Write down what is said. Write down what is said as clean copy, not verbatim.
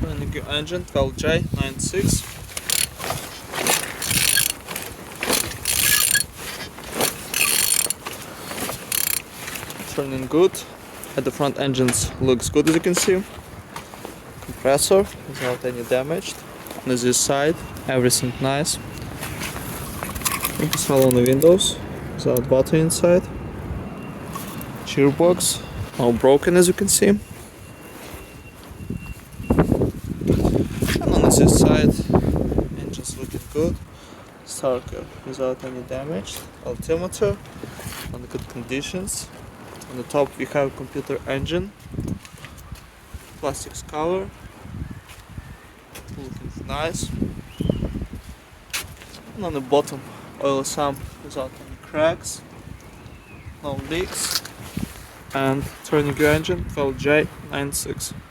Turning your engine, 12J96. Turning good. At the front engines looks good, as you can see. Compressor without any damage. On this side, everything nice. You can smell on the windows without water inside. Gearbox all broken, as you can see. And on this side, engine's looking good. Starker without any damage. Altimeter on the good conditions. On the top we have computer engine. Plastics cover. Looking nice. And on the bottom, oil sump without any cracks. No leaks. And turning your engine, 12J96.